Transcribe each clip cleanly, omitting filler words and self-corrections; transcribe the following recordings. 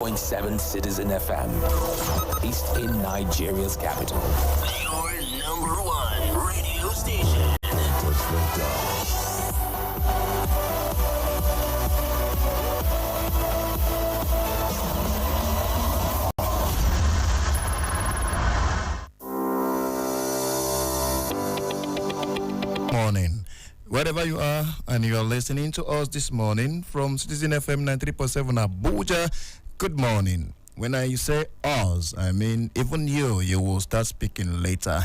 Citizen FM, based in Nigeria's capital. Your number one radio station. Morning. Wherever you are and you are listening to us this morning from Citizen FM 93.7 Abuja, good morning. When I say us, I mean even you will start speaking later.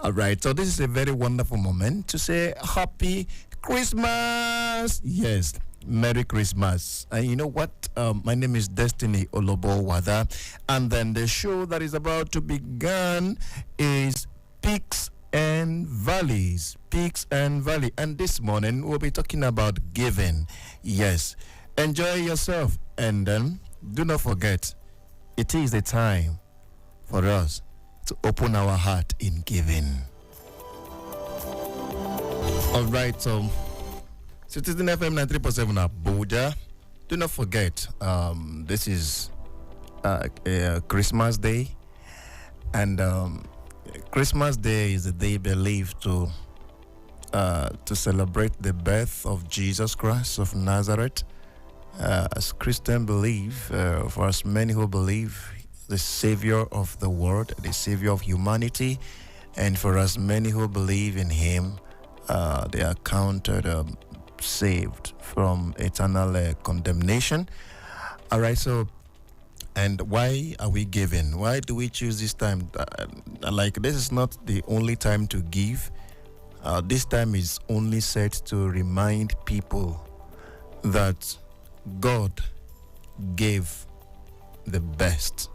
All right, so this is a very wonderful moment to say Happy Christmas. Yes, Merry Christmas. And you know what? My name is Destiny Olobo Wada, and then the show that is about to begin is Peaks and Valleys. Peaks and Valley. And this morning we'll be talking about giving. Yes, enjoy yourself, and then do not forget, it is the time for us to open our heart in giving. All right, so Citizen FM 93.7 Abuja. Do not forget, this is Christmas Day, and Christmas Day is a day believed to celebrate the birth of Jesus Christ of Nazareth. As Christians believe, for as many who believe, the Savior of the world, the Savior of humanity, and for as many who believe in Him, they are counted saved from eternal condemnation. All right, so, and why are we giving? Why do we choose this time? This is not the only time to give. This time is only set to remind people that God gave the best,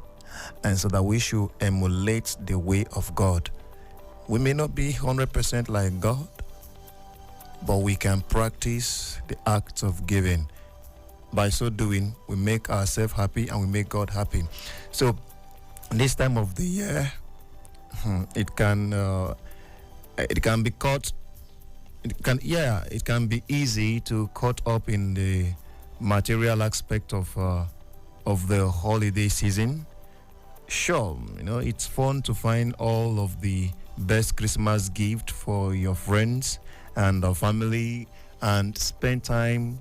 and so that we should emulate the way of God. We may not be 100% like God, but we can practice the act of giving. By so doing, we make ourselves happy and we make God happy. So this time of the year, it can be caught. It can be easy to caught up in the material aspect of the holiday season. Sure, it's fun to find all of the best Christmas gift for your friends and our family, and spend time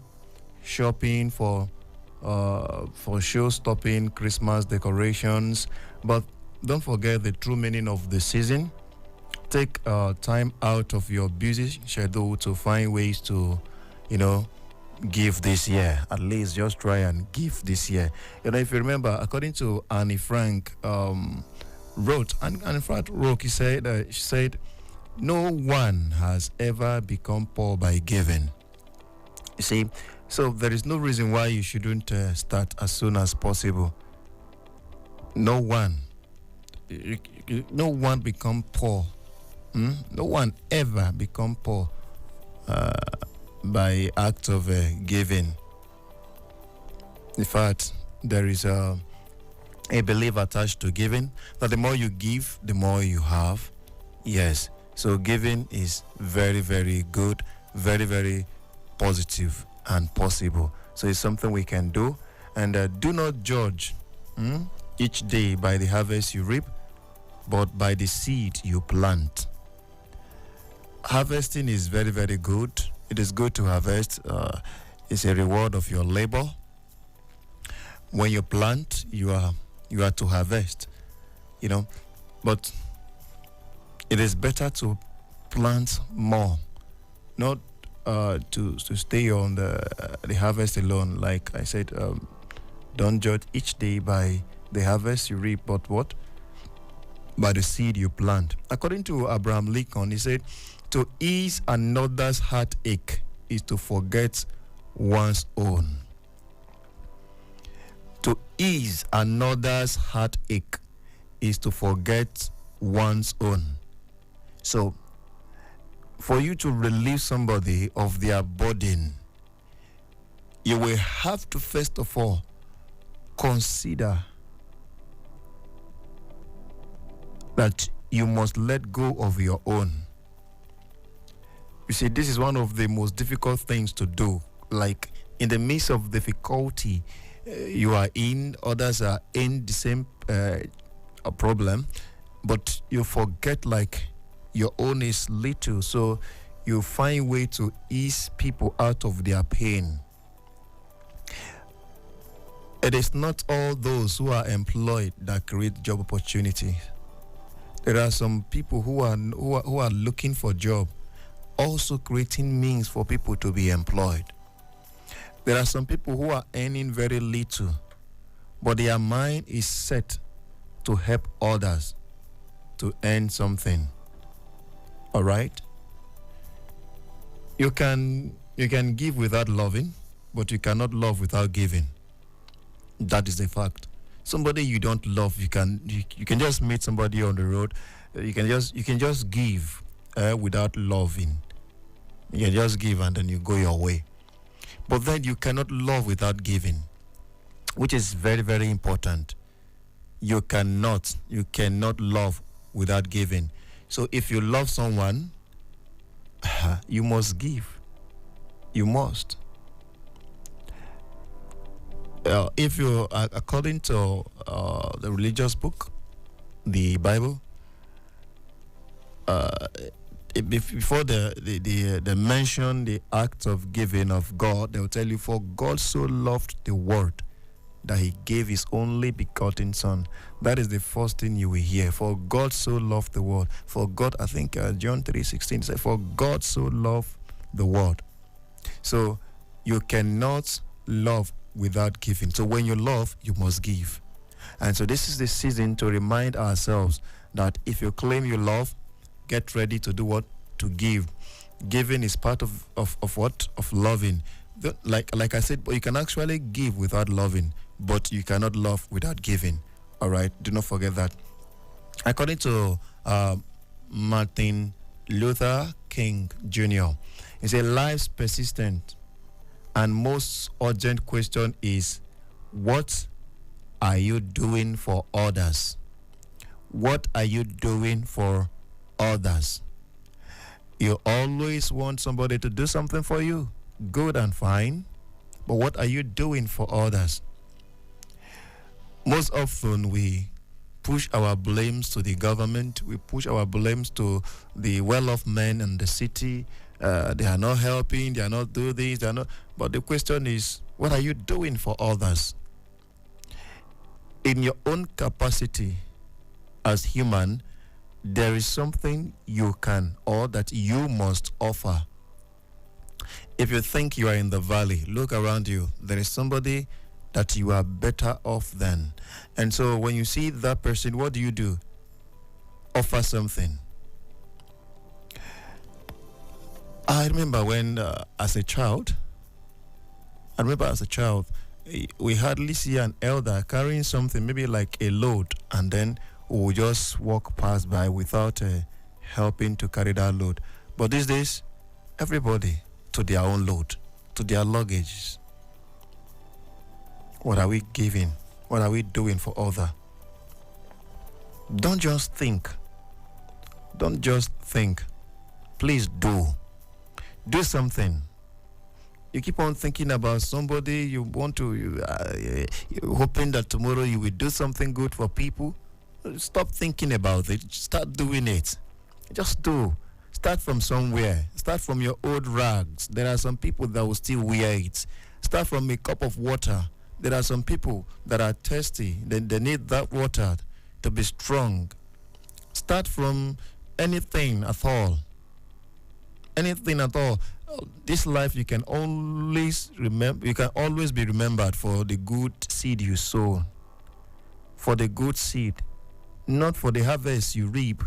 shopping for show-stopping Christmas decorations. But don't forget the true meaning of the season. Take time out of your busy schedule to find ways to, give this year. At least just try and give this year. If you remember, according to Annie Frank, wrote, and Annie Frank wrote, she said, no one has ever become poor by giving. You see, so there is no reason why you shouldn't start as soon as possible. No one become poor. No one ever become poor by act of giving. In fact, there is a belief attached to giving that the more you give, the more you have. Yes, so giving is very, very good, very, very positive and possible. So it's something we can do. And do not judge each day by the harvest you reap, but by the seed you plant. Harvesting is very, very good. It is good to harvest. It's a reward of your labor. When you plant, you are to harvest. But it is better to plant more, not to stay on the harvest alone. Like I said, don't judge each day by the harvest you reap, but what? By the seed you plant. According to Abraham Lincoln, he said, to ease another's heartache is to forget one's own. To ease another's heartache is to forget one's own. So, for you to relieve somebody of their burden, you will have to first of all consider that you must let go of your own. You see, this is one of the most difficult things to do. Like, in the midst of difficulty, you are in, others are in the same problem, but you forget like your own is little, so you find way to ease people out of their pain. It is not all those who are employed that create job opportunity. There are some people who are looking for job, also creating means for people to be employed. There are some people who are earning very little, but their mind is set to help others to earn something. All right? You can give without loving, but you cannot love without giving. That is a fact. Somebody you don't love, you can just meet somebody on the road. You can just give without loving. You can just give and then you go your way. But then you cannot love without giving, which is very, very important. You cannot love without giving. So if you love someone, you must give. You must. If you, according to the religious book, the Bible, before they mention the act of giving of God, they will tell you, for God so loved the world that he gave his only begotten son. That is the first thing you will hear. For God so loved the world. For God, I think John 3:16 says, for God so loved the world. So you cannot love without giving. So when you love, you must give. And so this is the season to remind ourselves that if you claim you love, get ready to do what? To give. Giving is part of what? Of loving. Like I said, but you can actually give without loving, but you cannot love without giving. All right? Do not forget that. According to Martin Luther King Jr., he said, life's persistent and most urgent question is, what are you doing for others? What are you doing for others? You always want somebody to do something for you. Good and fine. But what are you doing for others? Most often we push our blames to the government. We push our blames to the well-off men in the city. They are not helping. They are not doing this. They are not. But the question is, what are you doing for others? In your own capacity as human, there is something you can or that you must offer. If you think you are in the valley, look around you. There is somebody that you are better off than. And so when you see that person, what do? Offer something. I remember when, as a child, we hardly see an elder carrying something, maybe like a load, and then we would just walk past by without helping to carry that load. But these days, everybody to their own load, to their luggage. What are we giving? What are we doing for others? Don't just think. Don't just think. Please do. Do something. You keep on thinking about somebody you want to, you're hoping that tomorrow you will do something good for people. Stop thinking about it. Start doing it. Just do. Start from somewhere. Start from your old rags. There are some people that will still wear it. Start from a cup of water. There are some people that are thirsty. They need that water to be strong. Start from anything at all. Anything at all. This life you can always remember. You can always be remembered for the good seed you sow. For the good seed, not for the harvest you reap.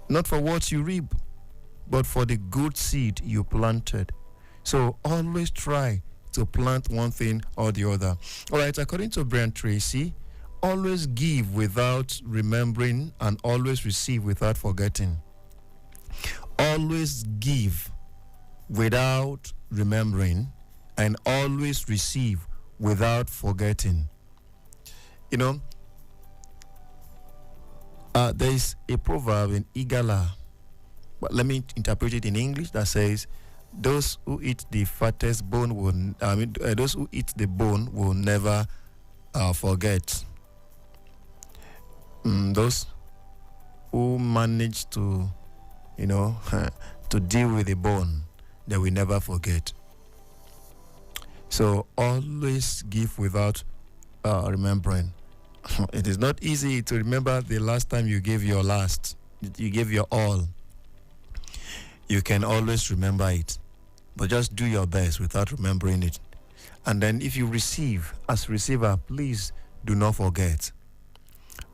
Not for what you reap, but for the good seed you planted. So always try to plant one thing or the other. All right, according to Brian Tracy, always give without remembering and always receive without forgetting. Always give without remembering and always receive without forgetting. You know, there is a proverb in Igala, but let me interpret it in English, that says, those who eat the fattest bone those who eat the bone will never forget. Those who manage to, to deal with the bone, they will never forget. So always give without remembering. It is not easy to remember the last time you gave your last. You gave your all. You can always remember it, but just do your best without remembering it. And then if you receive, as receiver, please do not forget.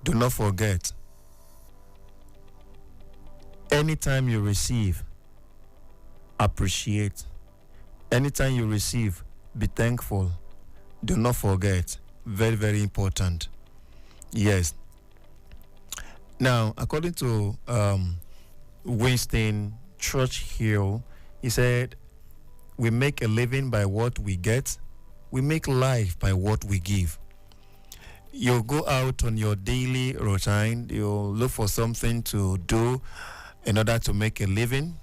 Do not forget. Anytime you receive, appreciate. Anytime you receive, be thankful. Do not forget. Very, very important. Yes. Now, according to Winston Churchill, he said, we make a living by what we get. We make life by what we give. You'll go out on your daily routine. You'll look for something to do in order to make a living.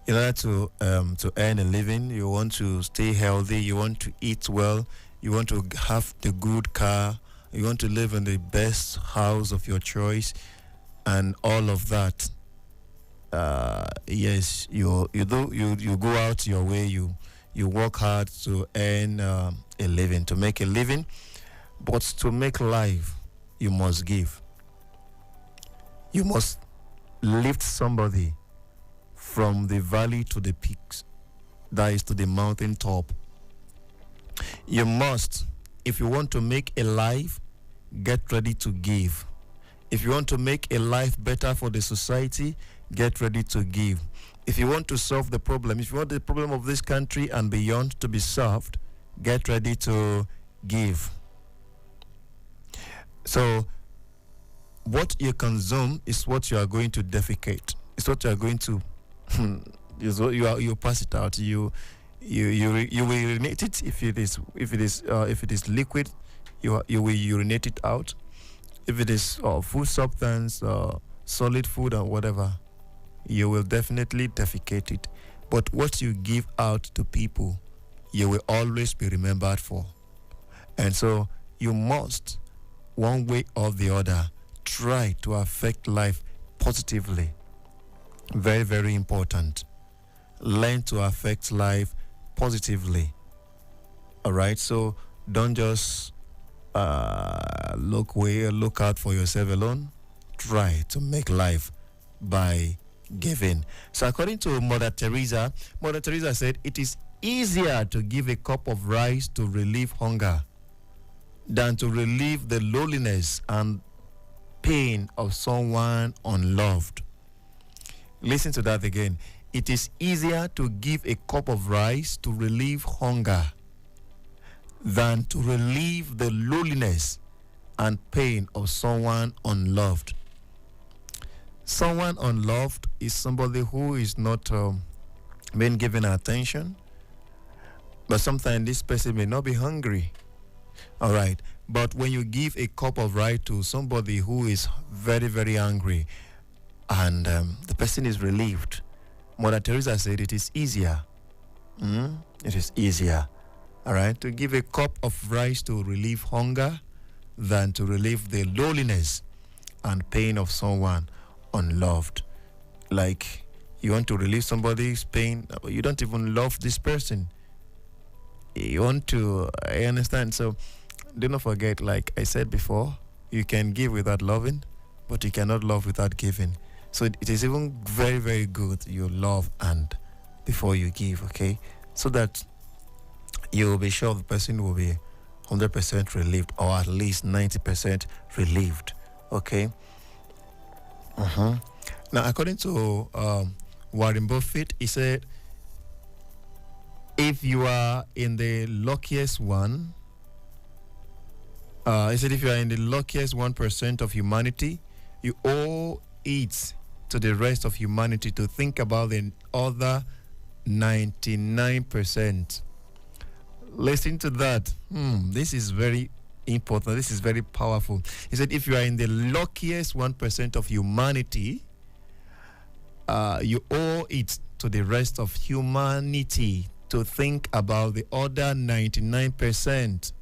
In order to earn a living, you want to stay healthy. You want to eat well. You want to have the good car. You want to live in the best house of your choice, and all of that. Yes, you go out your way. You work hard to earn a living, to make a living. But to make life, you must give. You must lift somebody from the valley to the peaks, that is to the mountain top. You must, if you want to make a life, get ready to give. If you want to make a life better for the society, get ready to give. If you want to solve the problem, if you want the problem of this country and beyond to be solved, get ready to give. So, what you consume is what you are going to defecate. It's what you are going to. You pass it out. You will urinate it if it is liquid. You will urinate it out. If it is food substance, solid food or whatever, you will definitely defecate it. But what you give out to people, you will always be remembered for. And so you must, one way or the other, try to affect life positively. Very, very important. Learn to affect life positively. All right, so don't just look out for yourself alone. Try to make life by giving. So according to Mother Teresa said, it is easier to give a cup of rice to relieve hunger than to relieve the loneliness and pain of someone unloved. Listen to that again. It is easier to give a cup of rice to relieve hunger than to relieve the loneliness and pain of someone unloved. Someone unloved is somebody who is not being given attention, but sometimes this person may not be hungry. All right, but when you give a cup of rice to somebody who is very, very hungry, and the person is relieved, Mother Teresa said it is easier. It is easier, all right, to give a cup of rice to relieve hunger than to relieve the loneliness and pain of someone unloved. Like, you want to relieve somebody's pain, but you don't even love this person. You want to, I understand. So do not forget, like I said before, you can give without loving, but you cannot love without giving. So it is even very, very good you love and before you give, okay? So that you will be sure the person will be 100% relieved, or at least 90% relieved, okay? Now, according to Warren Buffett, he said, if you are in the luckiest one, if you are in the luckiest 1% of humanity, you owe it to the rest of humanity to think about the other 99%. Listen to that. This is very important. This is very powerful. He said, if you are in the luckiest 1% of humanity, you owe it to the rest of humanity to think about the other 99%.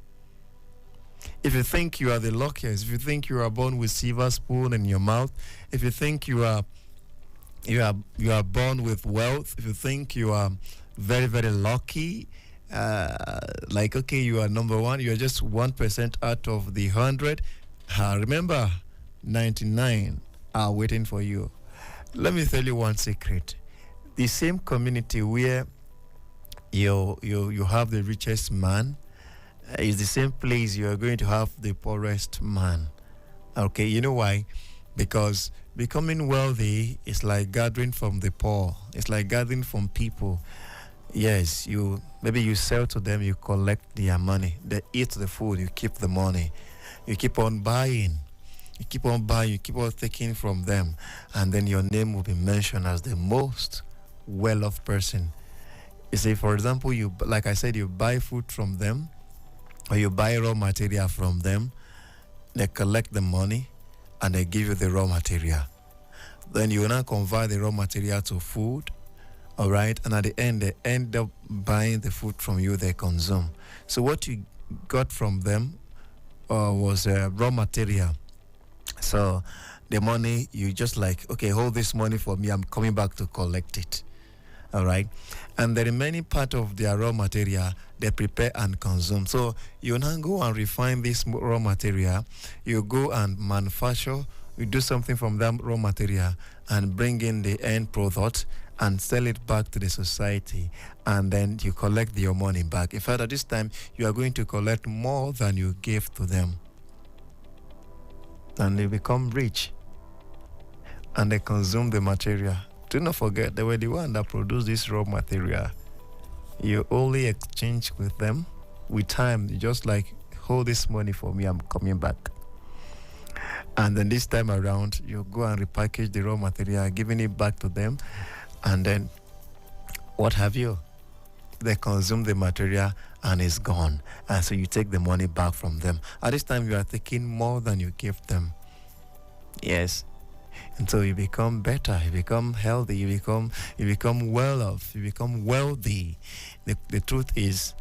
If you think you are the luckiest, if you think you are born with silver spoon in your mouth, if you think you are born with wealth, if you think you are very, very lucky, like, okay, you are number one, you are just 1% out of the 100. Remember, 99 are waiting for you. Let me tell you one secret. The same community where you have the richest man is the same place you are going to have the poorest man. Okay, you know why? Because becoming wealthy is like gathering from the poor. It's like gathering from people. Yes, maybe you sell to them, you collect their money. They eat the food, you keep the money. You keep on buying. You keep on buying, you keep on taking from them. And then your name will be mentioned as the most well-off person. You see, for example, like I said, you buy food from them, or you buy raw material from them. They collect the money, and they give you the raw material. Then you will now convert the raw material to food, all right? And at the end, they end up buying the food from you they consume. So what you got from them was raw material. So the money, you just like, okay, hold this money for me. I'm coming back to collect it, all right? And the remaining part of their raw material, they prepare and consume. So you now go and refine this raw material. You go and manufacture. You do something from that raw material and bring in the end product and sell it back to the society. And then you collect your money back. In fact, at this time, you are going to collect more than you gave to them. And they become rich. And they consume the material. Do not forget, they were the one that produced this raw material. You only exchange with them. With time, you just like, hold this money for me, I'm coming back. And then this time around, you go and repackage the raw material, giving it back to them. And then, what have you? They consume the material and it's gone. And so you take the money back from them. At this time, you are taking more than you give them. Yes. And so you become better, you become healthy, you become well off, you become wealthy. The truth is,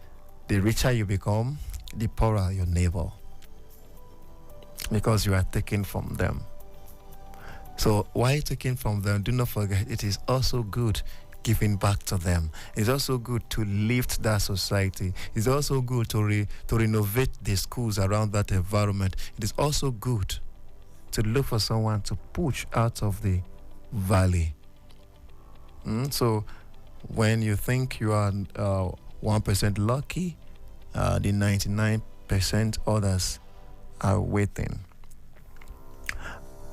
the richer you become, the poorer your neighbor. Because you are taking from them. So while taking from them, do not forget, it is also good giving back to them. It's also good to lift that society. It's also good to renovate the schools around that environment. It is also good to look for someone to push out of the valley. So when you think you are 1% lucky, the 99% others are waiting.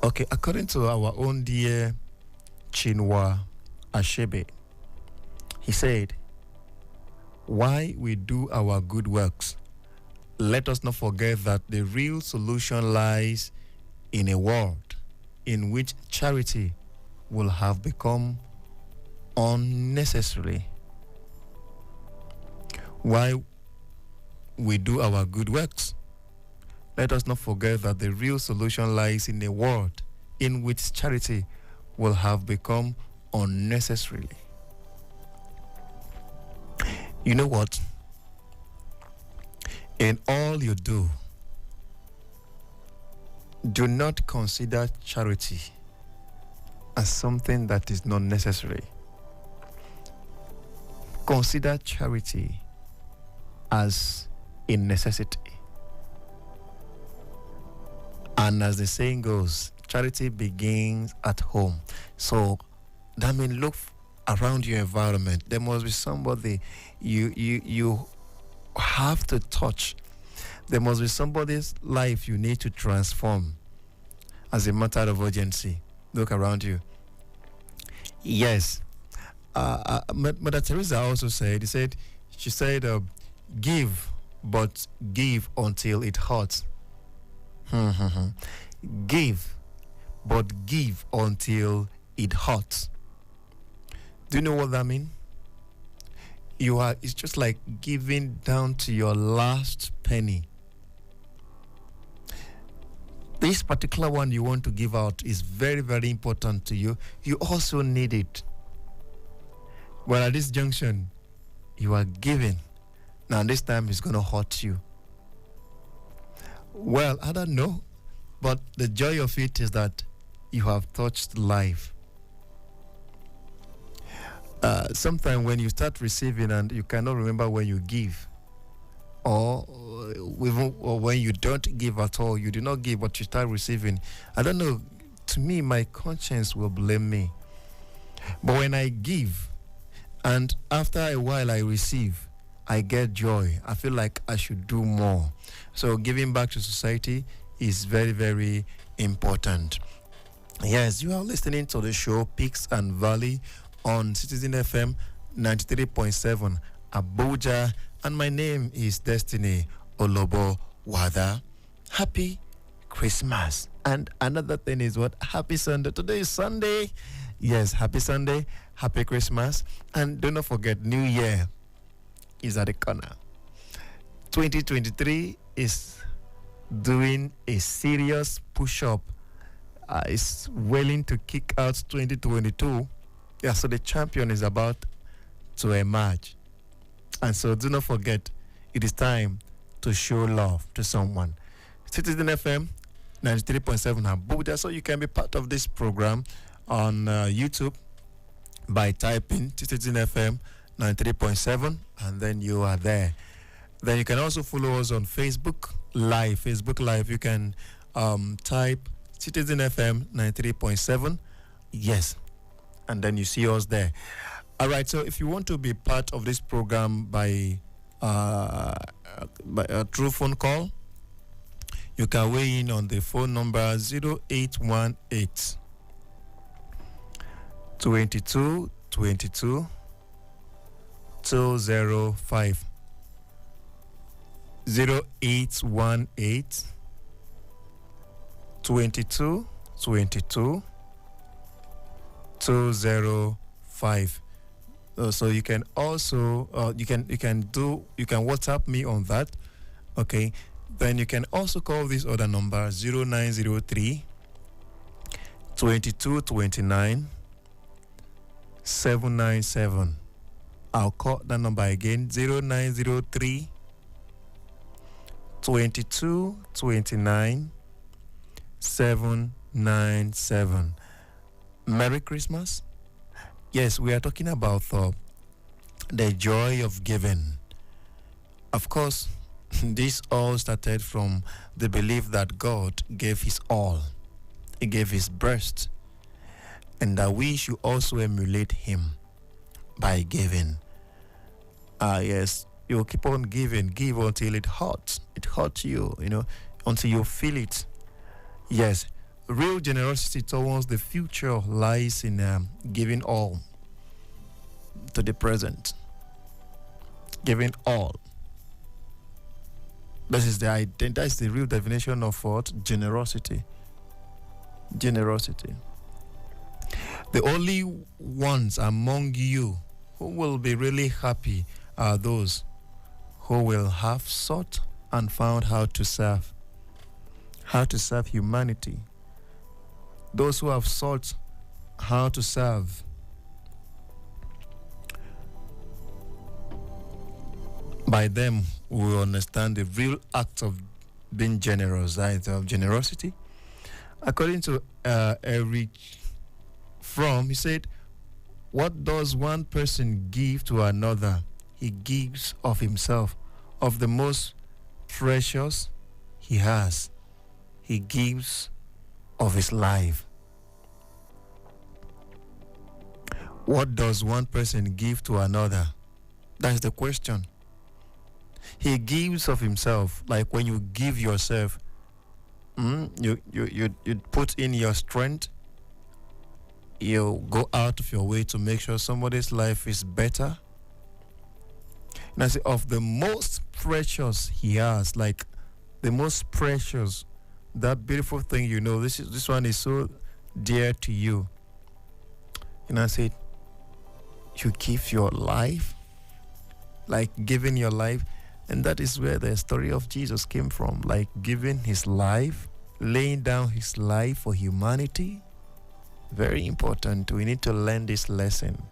Okay, according to our own dear Chinua Achebe, he said, "Why we do our good works, let us not forget that the real solution lies in a world in which charity will have become unnecessary." Why we do our good works, let us not forget that the real solution lies in a world in which charity will have become unnecessary. You know what? In all you do, do not consider charity as something that is not necessary. Consider charity as a necessity. And as the saying goes, charity begins at home. So that means look around your environment. There must be somebody you have to touch. There must be somebody's life you need to transform as a matter of urgency. Look around you. Yes. Mother Teresa also said, she said, give, but give until it hurts. Give, but give until it hurts. Do you know what that means? It's just like giving down to your last penny. this particular one you want to give out is very, very important to you. You also need it. Well, at this junction, you are giving. Now, this time it's going to hurt you. Well, I don't know. But the joy of it is that you have touched life. Sometimes when you start receiving and you cannot remember when you give, or when you don't give at all, you do not give, but you start receiving. I don't know. To me, my conscience will blame me. But when I give, and after a while I receive, I get joy. I feel like I should do more. So giving back to society is very, very important. Yes, you are listening to the show Peaks and Valley on Citizen FM 93.7 Abuja, and my name is Destiny Olobo Wada. Happy Christmas. And another thing is what? Happy Sunday. Today is Sunday. Yes, happy Sunday, happy Christmas, and do not forget, New Year is at the corner. 2023 is doing a serious push-up. It's willing to kick out 2022. Yeah, so the champion is about to emerge. And so do not forget, it is time to show love to someone. Citizen FM 93.7 Abuja. So you can be part of this program on YouTube by typing Citizen FM 93.7, and then you are there. Then you can also follow us on Facebook Live. Facebook Live, you can type Citizen FM 93.7. Yes. And then you see us there. All right. So if you want to be part of this program by a true phone call, you can weigh in on the phone number 0818 22 22 205. 0818 22 22 205. So you can also you can WhatsApp me on that. Okay. Then you can also call this other number 0903 22 29 797. I'll call that number again, 0903 22 29 797. Merry Christmas. Yes, we are talking about the joy of giving. Of course, this all started from the belief that God gave his all. He gave his breast. And that we should also emulate him by giving. Yes, you keep on giving. Give until it hurts. It hurts you, until you feel it. Yes, real generosity towards the future lies in giving all to the present. Giving all. That's the real definition of what? Generosity. Generosity. The only ones among you who will be really happy are those who will have sought and found how to serve humanity. Those who have sought how to serve. By them, we will understand the real act of being generous, right? Of generosity. According to Eric Fromm, he said, what does one person give to another? He gives of himself, of the most precious he has. He gives of his life. What does one person give to another? That's the question. He gives of himself, like when you give yourself, you put in your strength. You go out of your way to make sure somebody's life is better. And I say, of the most precious he has, like the most precious, that beautiful thing, this one is so dear to you. And I said, you give your life, like giving your life. And that is where the story of Jesus came from, like giving his life, laying down his life for humanity. Very important. We need to learn this lesson.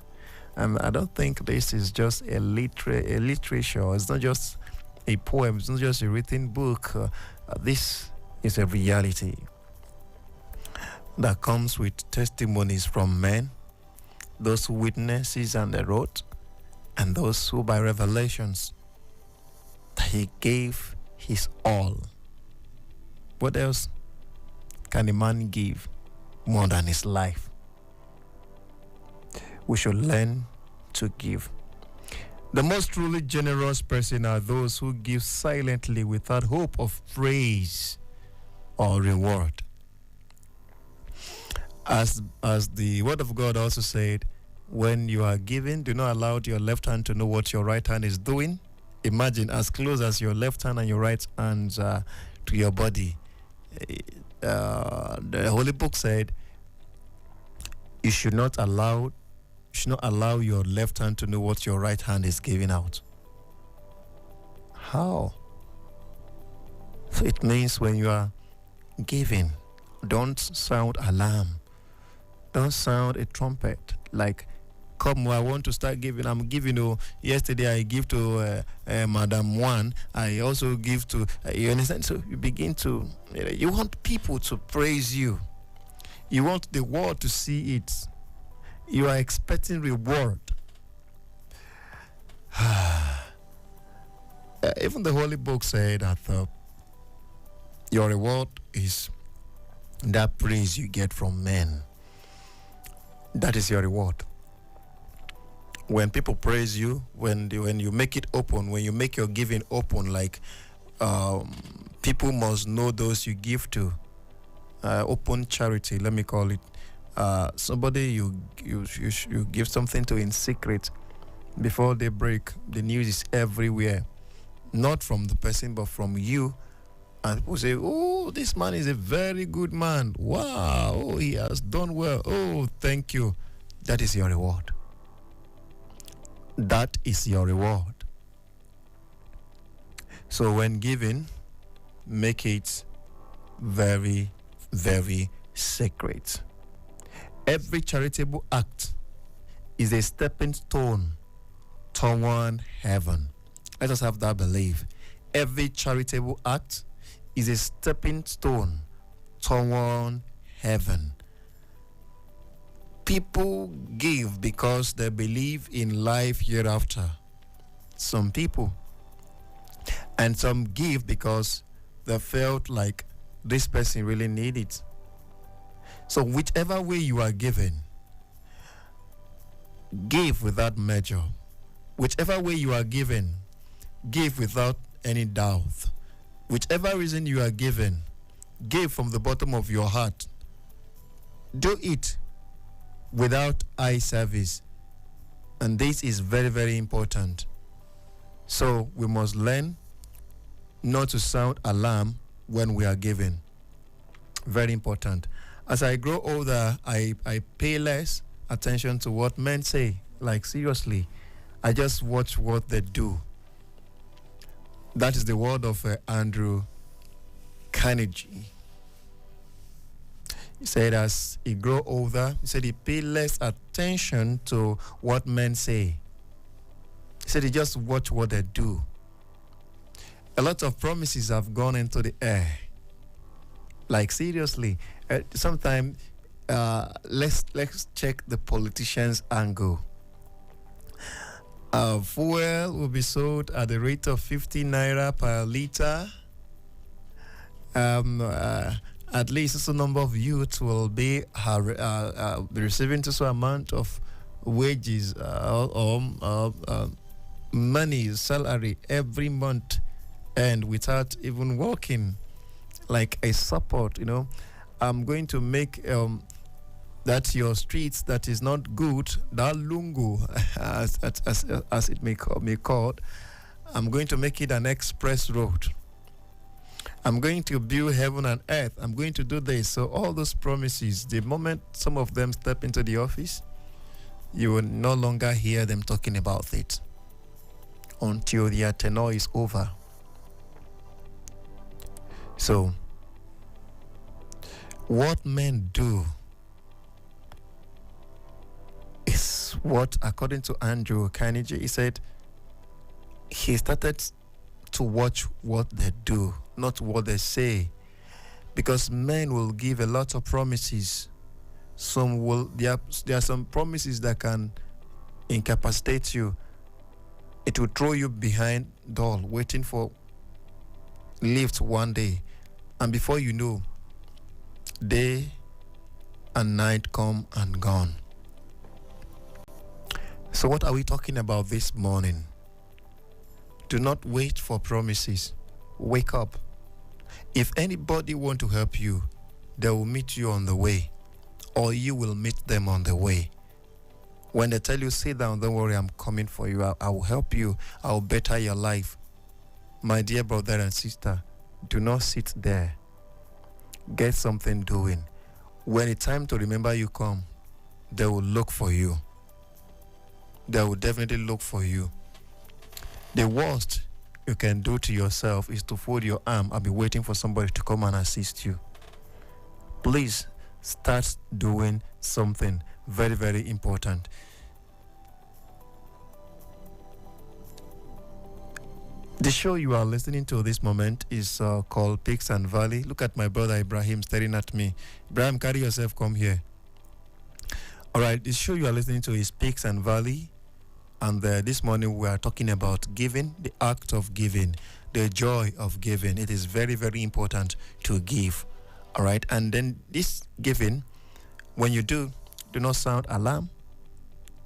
I don't think this is just a literature. It's not just a poem. It's not just a written book. This is a reality that comes with testimonies from men, those who witnesses and they wrote, and those who by revelations that he gave his all. What else can a man give more than his life? We should learn to give. The most truly generous person are those who give silently without hope of praise or reward. As the word of God also said, when you are giving, do not allow your left hand to know what your right hand is doing. Imagine as close as your left hand and your right hand to your body. The Holy Book said you should not allow your left hand to know what your right hand is giving out. How? So it means when you are giving, don't sound alarm. Don't sound a trumpet like, come, I want to start giving. I'm giving. Yesterday I give to Madam One. I also give to. You understand? So you begin to. You want people to praise you. You want the world to see it. You are expecting reward. Even the Holy Book said that your reward is that praise you get from men. That is your reward. When people praise you, when you make it open, when you make your giving open, like people must know those you give to. Open charity, let me call it. Somebody you give something to in secret before they break. The news is everywhere, not from the person but from you. And people say, oh, this man is a very good man. Wow, oh, he has done well. Oh, thank you. That is your reward. That is your reward. So when giving, make it very, very sacred. Every charitable act is a stepping stone toward heaven. Let us have that belief. Every charitable act is a stepping stone toward heaven. People give because they believe in life hereafter. Some people. And some give because they felt like this person really needs it. So whichever way you are giving, give without measure. Whichever way you are giving, give without any doubt. Whichever reason you are giving, give from the bottom of your heart. Do it without eye service. And this is very, very important. So we must learn not to sound alarm when we are giving. Very important. As I grow older, I pay less attention to what men say. Like, seriously, I just watch what they do. That is the word of Andrew Carnegie. He said as he grow older, he said he pay less attention to what men say. He said he just watch what they do. A lot of promises have gone into the air. Like, seriously, sometimes let's check the politician's angle. Fuel will be sold at the rate of 50 naira per liter. At least a number of youths will be receiving so amount of wages or money, salary every month, and without even working, like a support. I'm going to make that your streets that is not good, that lungu, as it may called, I'm going to make it an express road. I'm going to build heaven and earth. I'm going to do this. So all those promises, the moment some of them step into the office, you will no longer hear them talking about it until their tenure is over. So What men do is what, according to Andrew Carnegie, he said he started to watch what they do, not what they say. Because men will give a lot of promises. There are some promises that can incapacitate you. It will throw you behind door, waiting for lift one day. And before you know, day and night come and gone. So what are we talking about this morning? Do not wait for promises. Wake up. If anybody want to help you, they will meet you on the way, or you will meet them on the way. When they tell you, sit down, don't worry, I'm coming for you. I will help you. I will better your life. My dear brother and sister, do not sit there. Get something doing. When it's time to remember you come, they will look for you. They will definitely look for you. The worst you can do to yourself is to fold your arm and be waiting for somebody to come and assist you. Please start doing something very, very important. The show you are listening to this moment is called Peaks and Valley. Look at my brother Ibrahim staring at me. Ibrahim, carry yourself, come here. All right, the show you are listening to is Peaks and Valley. And this morning we are talking about giving, the act of giving, the joy of giving. It is very, very important to give. All right. And then this giving, when you do not sound alarm.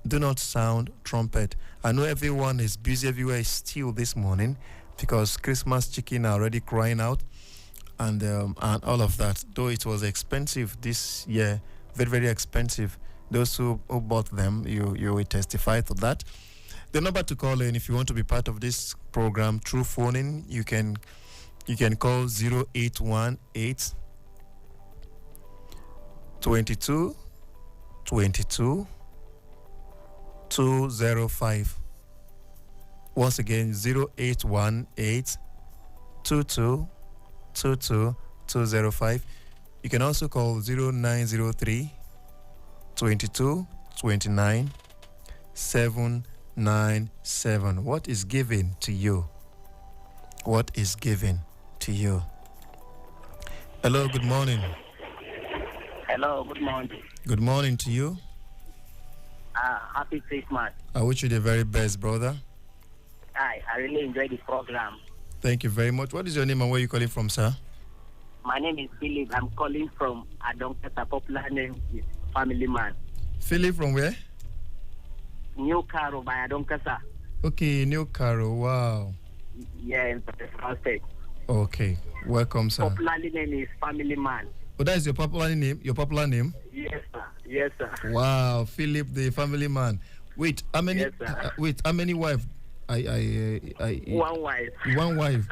Do not sound trumpet. I know everyone is busy, everywhere is still this morning because Christmas chicken are already crying out and all of that. Though it was expensive this year, very, very expensive. Those who bought them, you will testify to that. The number to call in if you want to be part of this program through phoning, you can call 0818 22 22 205. Once again, 0818 22 22 205. You can also call 0903 22 29 797. What is given to you? What is given to you? Hello, good morning. Hello, good morning. Good morning to you. Happy Christmas. I wish you the very best, brother. I really enjoyed the program. Thank you very much. What is your name and where are you calling from, sir? My name is Philip. I'm calling from Adonkasa. Popular name is Family Man. Philip from where? New Caro by Adonkasa. Okay, New Caro. Wow. Yeah, in Pakistan State. Okay, welcome, sir. Popular name is Family Man. Oh, that is your popular name? Your popular name? Yes, sir. Yes, sir. Wow, Philip, the family man. Wait, how many? Yes, sir. How many wives? One wife. One wife.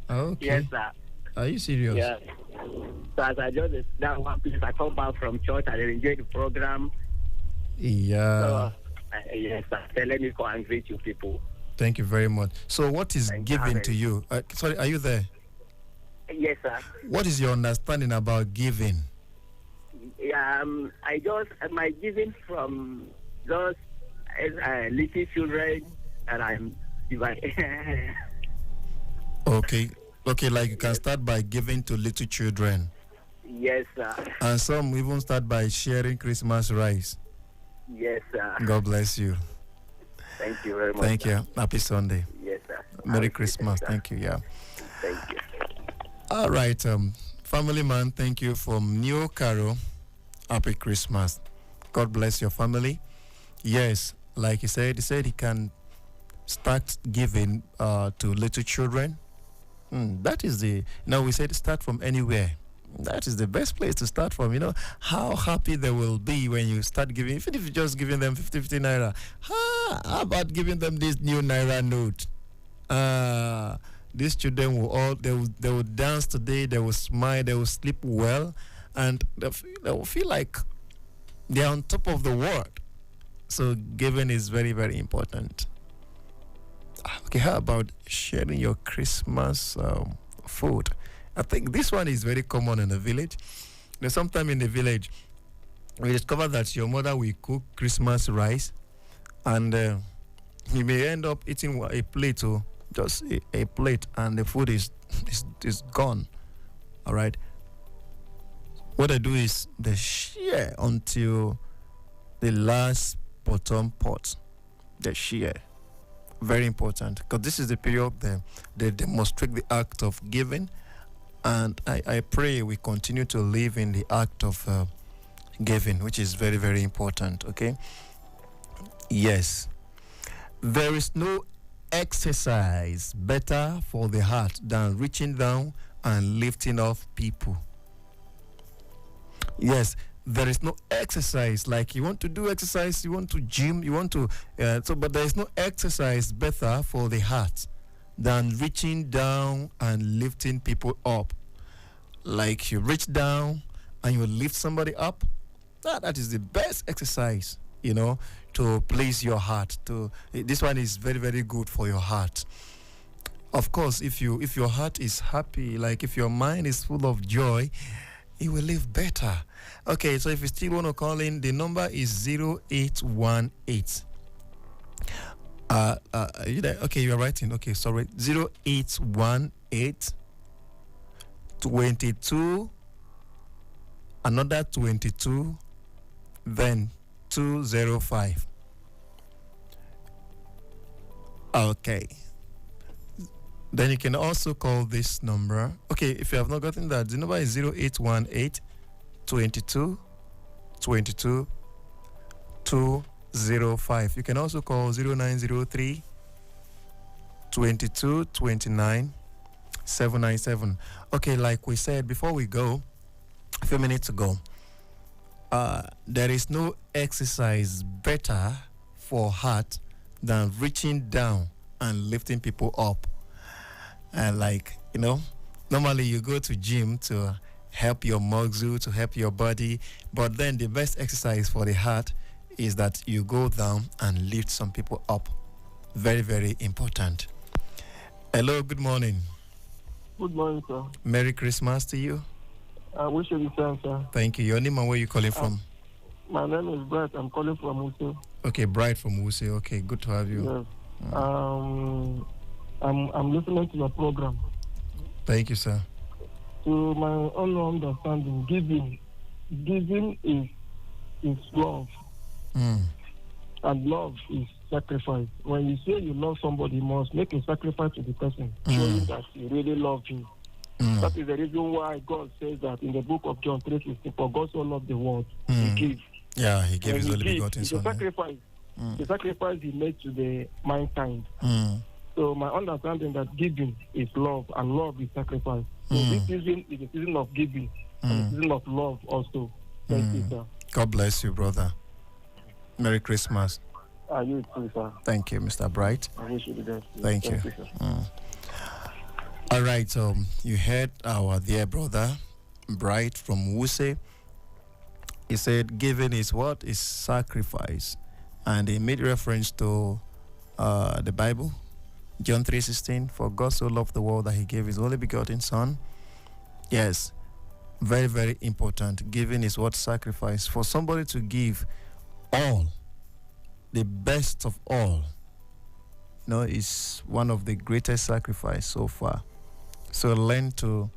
Okay. Yes, sir. Are you serious? Yeah. So as I just that one place, I come back from church and I enjoyed the program. Yeah. So, yes, sir. So let me go and greet you people. Thank you very much. So, what is given to you? Sorry, are you there? Yes, sir. What is your understanding about giving? I just my giving from those little children that I'm giving. Okay, like you can start by giving to little children. Yes, sir. And some even start by sharing Christmas rice. Yes, sir. God bless you. Thank you very much. Thank you. Happy Sunday. Yes, sir. Merry Christmas. Thank you. Yeah. Thank you. All right, family man, thank you from New Caro. Happy Christmas. God bless your family. Yes, like he said he can start giving to little children. That is we said start from anywhere. That is the best place to start from. You know how happy they will be when you start giving, even if you're just giving them 50 naira. How about giving them this new naira note? These children they will dance today, they will smile, they will sleep well, and they will feel like they're on top of the world. So giving is very, very important. Okay, how about sharing your Christmas food? I think this one is very common in the village. There's sometime in the village, we discover that your mother will cook Christmas rice, and you may end up eating a plate, or just a plate, and the food is gone. All right. What they do is they share until the last bottom pot. They share. Very important, because this is the period they demonstrate the act of giving, and I pray we continue to live in the act of giving, which is very, very important. Okay. Yes. There is no exercise better for the heart than reaching down and lifting up people. Yes, there is no exercise. Like, you want to do exercise, you want to gym, you want to but there is no exercise better for the heart than reaching down and lifting people up. Like, you reach down and you lift somebody up. That is the best exercise, to please your heart. This one is very, very good for your heart. Of course, if your heart is happy, like if your mind is full of joy, you will live better. Okay, so if you still want to call in, the number is 0818. Are you there? Okay, you are writing. Okay, sorry. 0818 22, another 22, then 205. Okay. Then you can also call this number. Okay, if you have not gotten that, the number is 0818 22 22 205. You can also call 0903 22 29 797. Okay, like we said before we go, a few minutes ago, there is no exercise better for heart than reaching down and lifting people up. And normally you go to gym to help your muscle, to help your body, but then the best exercise for the heart is that you go down and lift some people up. Very, very important. Hello, good morning. Good morning, sir. Merry Christmas to you. I wish you the same, sir. Thank you. Your name and where you calling from? My name is Bright. I'm calling from Wuse. Okay, Bright from Wuse. Okay, good to have you. Yes. I'm listening to your program. Thank you, sir. To my own understanding, giving is love. And love is sacrifice. When you say you love somebody, you must make a sacrifice to the person, showing that you really love him. That is the reason why God says that in the book of John 3:16, for God so loved the world, he gives. Yeah, he gave his only begotten son. It's a sacrifice. The sacrifice he made to the mankind. So my understanding that giving is love and love is sacrifice. So this season is a season of giving and a season of love also. Thank you, sir. God bless you, brother. Merry Christmas. You too, sir. Thank you, Mr. Bright. I wish you the best. Thank you. Sir. All right, you heard our dear brother, Bright from Wuse. He said giving is what? Is sacrifice. And he made reference to the Bible, John 3:16, for God so loved the world that he gave his only begotten son. Yes, very, very important. Giving is what? Sacrifice. For somebody to give all, the best of all, is one of the greatest sacrifice so far. So learn to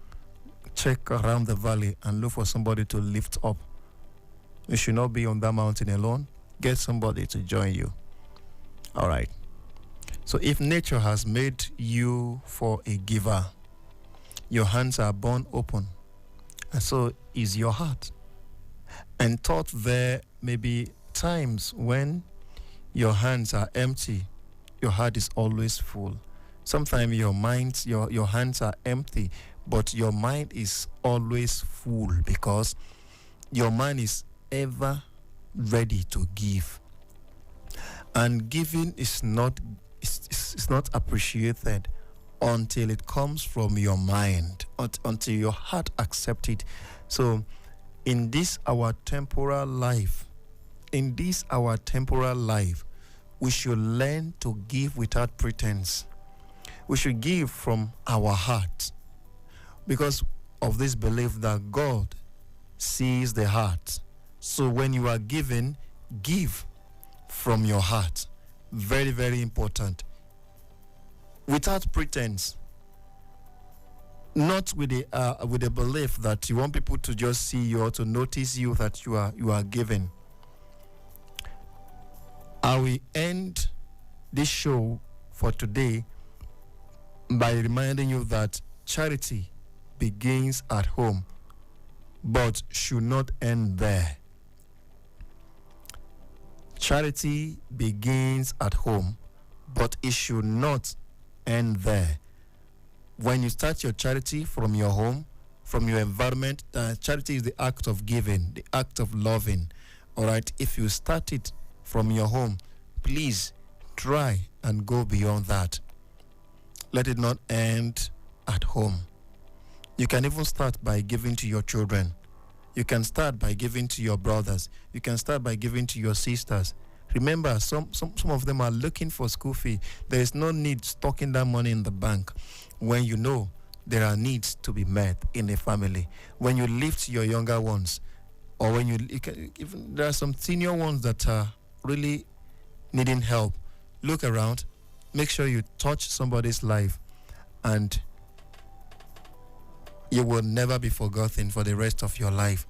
check around the valley and look for somebody to lift up. You should not be on that mountain alone. Get somebody to join you. All right. So if nature has made you for a giver, your hands are born open, and so is your heart. And thought there may be times when your hands are empty, your heart is always full. Sometimes your hands are empty, but your mind is always full because your mind is ever ready to give. And giving is not appreciated until it comes from your mind, until your heart accepts it. So in this our temporal life, we should learn to give without pretense. We should give from our heart because of this belief that God sees the heart. So when you are giving, give from your heart. Very, very important. Without pretense. Not with the belief that you want people to just see you or to notice you that you are giving. I will end this show for today by reminding you that charity begins at home, but should not end there. Charity begins at home, but it should not end there. When you start your charity from your home, from your environment, charity is the act of giving, the act of loving. All right, if you start it from your home, please try and go beyond that. Let it not end at home. You can even start by giving to your children. You can start by giving to your brothers. You can start by giving to your sisters. Remember, some of them are looking for school fee. There is no need stocking that money in the bank when you know there are needs to be met in a family. When you lift your younger ones, or when even there are some senior ones that are really needing help. Look around, make sure you touch somebody's life, and you will never be forgotten for the rest of your life.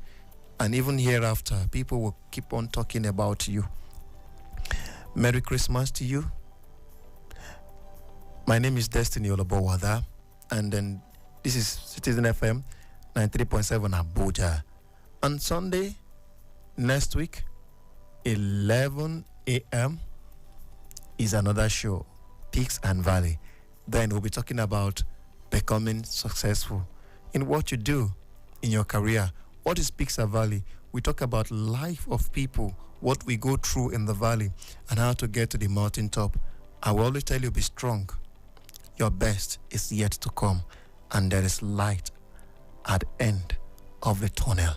And even hereafter, people will keep on talking about you. Merry Christmas to you. My name is Destiny Olobo Wada, and then this is Citizen FM 93.7 Abuja. On Sunday, next week, 11 a.m. is another show, Peaks and Valley. Then we'll be talking about becoming successful in what you do in your career. What is Peaks and Valley? We talk about life of people, what we go through in the valley, and how to get to the mountaintop. I will always tell you, be strong. Your best is yet to come, and there is light at the end of the tunnel.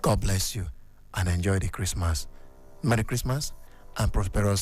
God bless you, and enjoy the Christmas. Merry Christmas and prosperous